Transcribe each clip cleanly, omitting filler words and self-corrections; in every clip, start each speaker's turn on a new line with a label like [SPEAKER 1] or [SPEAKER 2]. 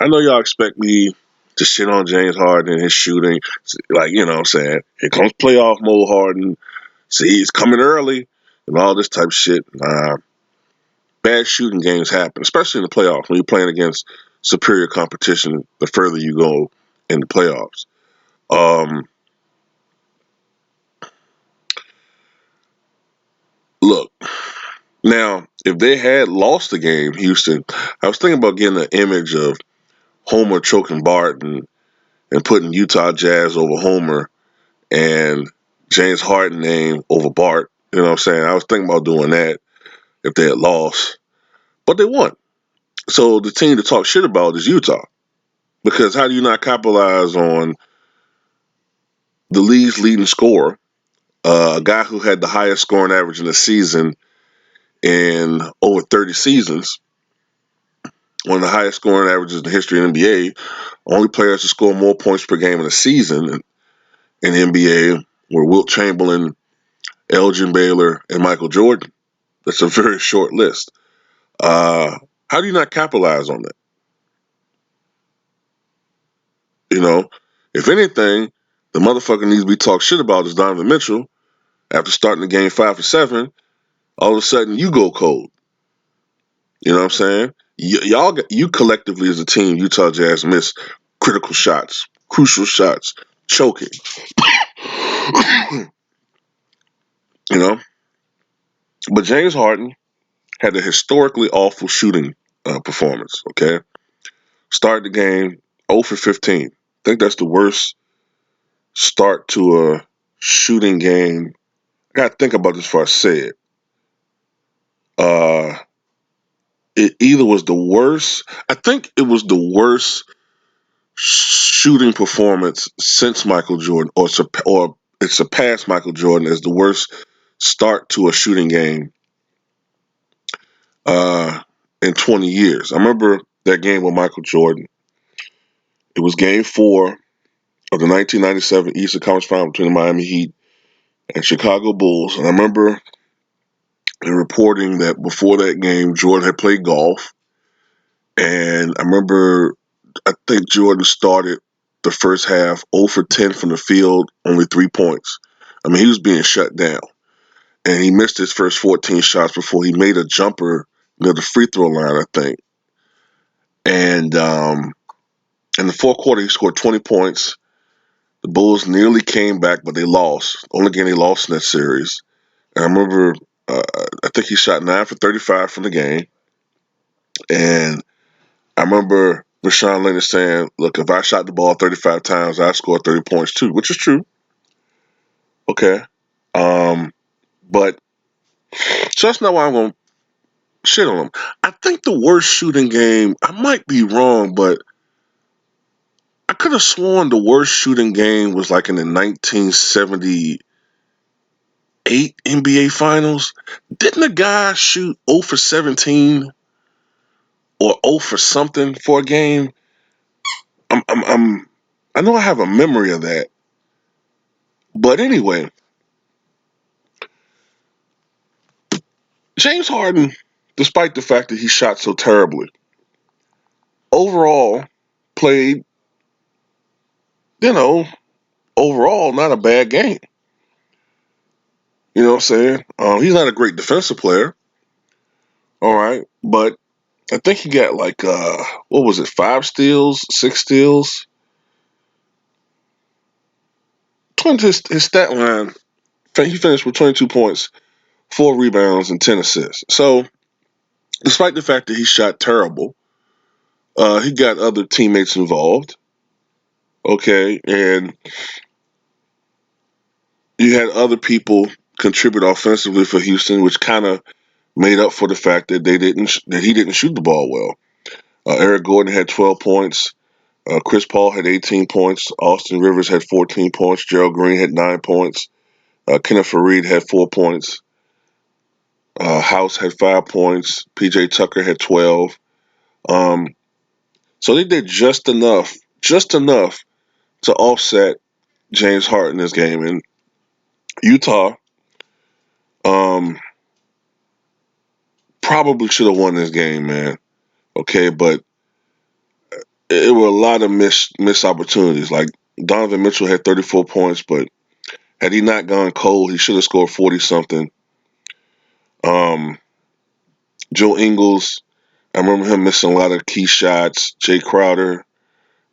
[SPEAKER 1] I know y'all expect me to shit on James Harden and his shooting. Like, you know what I'm saying? Here comes playoff mode Harden. See, he's coming early and all this type of shit. Bad shooting games happen, especially in the playoffs when you're playing against superior competition the further you go in the playoffs. Um, Look, now, if they had lost the game, Houston, I was thinking about getting an image of Homer choking Bart and putting Utah Jazz over Homer and James Harden name over Bart. You know what I'm saying? I was thinking about doing that if they had lost, but they won. So the team to talk shit about is Utah. Because how do you not capitalize on the league's leading scorer, a guy who had the highest scoring average in the season in over 30 seasons, one of the highest scoring averages in the history of the NBA, only players to score more points per game in a season in the NBA were Wilt Chamberlain, Elgin Baylor, and Michael Jordan. That's a very short list. How do you not capitalize on that? You know, if anything, the motherfucker needs to be talked shit about is Donovan Mitchell. After starting the game 5 for 7, all of a sudden you go cold. You know what I'm saying? You collectively as a team, Utah Jazz, miss critical shots, crucial shots, choking. You know, but James Harden had a historically awful shooting performance. Okay, started the game 0 for 15. I think that's the worst start to a shooting game. I got to think about this before I say it. Uh, it either was the worst. I think it was the worst shooting performance since Michael Jordan, or it surpassed Michael Jordan as the worst start to a shooting game uh, in 20 years. I remember that game with Michael Jordan. It was Game 4 of the 1997 Eastern Conference Final between the Miami Heat and Chicago Bulls, and I remember reporting that before that game, Jordan had played golf, and I think Jordan started the first half 0 for 10 from the field, only 3 points. I mean, he was being shut down, and he missed his first 14 shots before he made a jumper near the free throw line, I think. And in the fourth quarter, he scored 20 points. The Bulls nearly came back, but they lost. Only game they lost in that series. And I remember, uh, I think he shot 9 for 35 from the game. And I remember Rashawn Leonard saying, "Look, if I shot the ball 35 times, I scored 30 points too," which is true. Okay. Um, but so that's not why I'm going to shit on him. I think the worst shooting game, I might be wrong, but I could have sworn the worst shooting game was like in the 1978 NBA Finals. Didn't a guy shoot 0 for 17 or 0 for something for a game? I know I have a memory of that. But anyway, James Harden, despite the fact that he shot so terribly, overall played, you know, overall not a bad game. You know what I'm saying? He's not a great defensive player, all right, but I think he got like what was it, 5 steals, 6 steals. His stat line, he finished with 22 points, 4 rebounds, and 10 assists. So, despite the fact that he shot terrible, he got other teammates involved. Okay, and you had other people contribute offensively for Houston, which kind of made up for the fact that he didn't shoot the ball well. Eric Gordon had 12 points. Chris Paul had 18 points. Austin Rivers had 14 points. Gerald Green had 9 points. Kenneth Faried had 4 points. House had 5 points. PJ Tucker had 12. Um, so they did just enough to offset James Harden in this game. And Utah um, probably should have won this game, man. Okay, but it were a lot of missed opportunities. Like Donovan Mitchell had 34 points, but had he not gone cold, he should have scored 40 something. Um, Joe Ingles, I remember him missing a lot of key shots. Jay Crowder,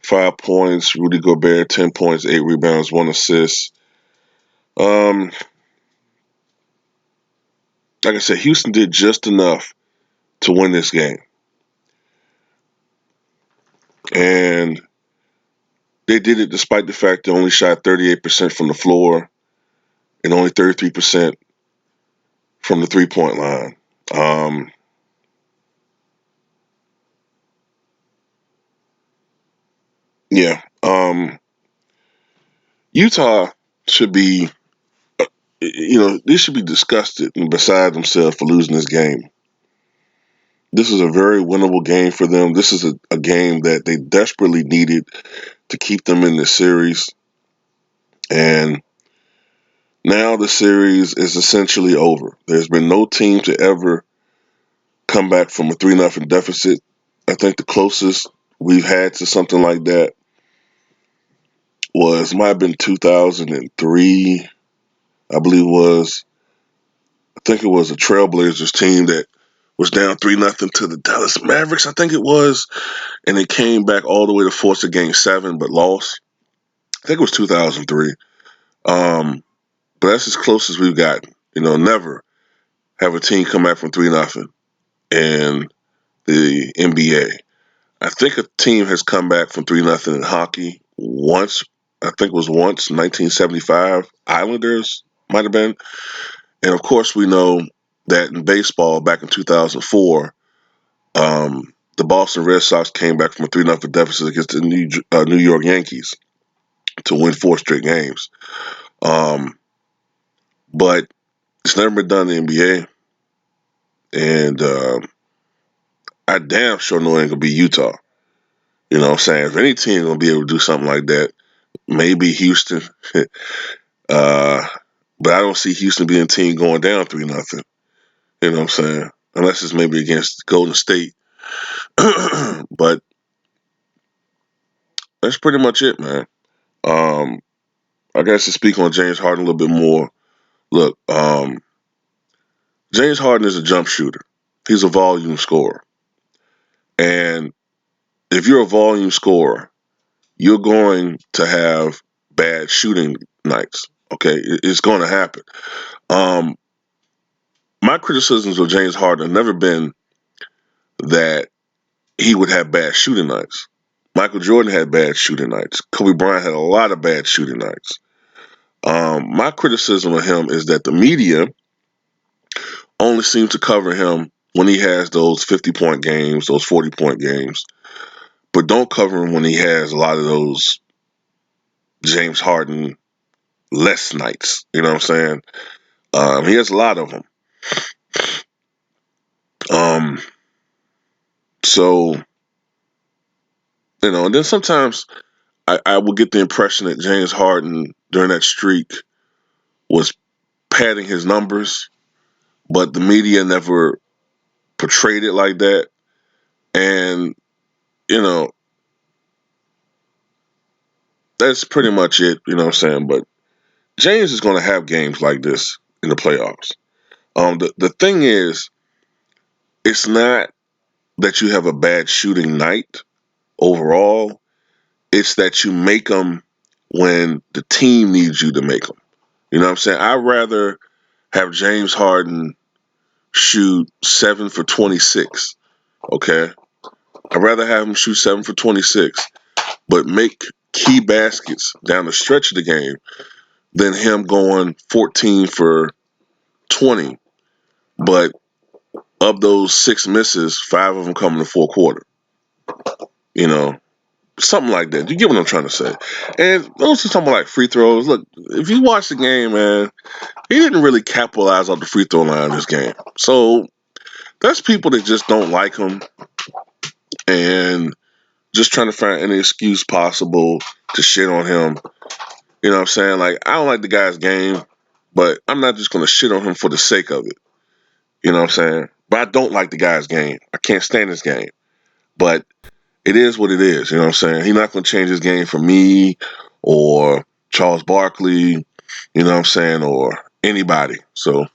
[SPEAKER 1] 5 points. Rudy Gobert, 10 points, 8 rebounds, 1 assist. Um, like I said, Houston did just enough to win this game, and they did it despite the fact they only shot 38% from the floor and only 33% from the 3-point line. Um, yeah, Utah should be, they should be disgusted and beside themselves for losing this game. This is a very winnable game for them. This is a game that they desperately needed to keep them in the series. And now the series is essentially over. There's been no team to ever come back from a 3-0 deficit. I think the closest we've had to something like that might have been 2003. I believe I think it was a Trailblazers team that was down 3-0 to the Dallas Mavericks, I think it was, and they came back all the way to force a game 7 but lost. I think it was 2003. But that's as close as we've gotten. Never have a team come back from 3-0 in the NBA. I think a team has come back from 3-0 in hockey once. I think it was once, 1975. Islanders might have been. And of course, we know that in baseball back in 2004, the Boston Red Sox came back from a 3-0 deficit against the New York Yankees to win 4 straight games. But it's never been done in the NBA. And I damn sure know it ain't going to be Utah. You know what I'm saying? If any team going to be able to do something like that, maybe Houston. uh, but I don't see Houston being a team going down 3-0. You know what I'm saying? Unless it's maybe against Golden State. But that's pretty much it, man. Um, I guess to speak on James Harden a little bit more. Look, James Harden is a jump shooter. He's a volume scorer. And if you're a volume scorer, you're going to have bad shooting nights. Okay, it's going to happen. Um, my criticisms of James Harden have never been that he would have bad shooting nights. Michael Jordan had bad shooting nights. Kobe Bryant had a lot of bad shooting nights. My criticism of him is that the media only seems to cover him when he has those 50-point games, those 40-point games, but don't cover him when he has a lot of those James Harden less nights. You know what I'm saying? He has a lot of them. Um, so, and then sometimes I will get the impression that James Harden during that streak was padding his numbers, but the media never portrayed it like that. And, you know, that's pretty much it, you know what I'm saying? But James is going to have games like this in the playoffs. The thing is, it's not that you have a bad shooting night overall. It's that you make them when the team needs you to make them. You know what I'm saying? I'd rather have James Harden shoot 7 for 26. Okay, I'd rather have him shoot 7 for 26, but make key baskets down the stretch of the game than him going 14 for 20. But of those 6 misses, 5 of them come in the fourth quarter. You know, something like that. You get what I'm trying to say? And those are something like free throws. Look, if you watch the game, man, he didn't really capitalize on the free throw line this game. So there's people that just don't like him and just trying to find any excuse possible to shit on him. You know what I'm saying? Like, I don't like the guy's game, but I'm not just going to shit on him for the sake of it. You know what I'm saying? But I don't like the guy's game. I can't stand his game. But it is what it is. You know what I'm saying? He's not going to change his game for me or Charles Barkley, you know what I'm saying, or anybody. So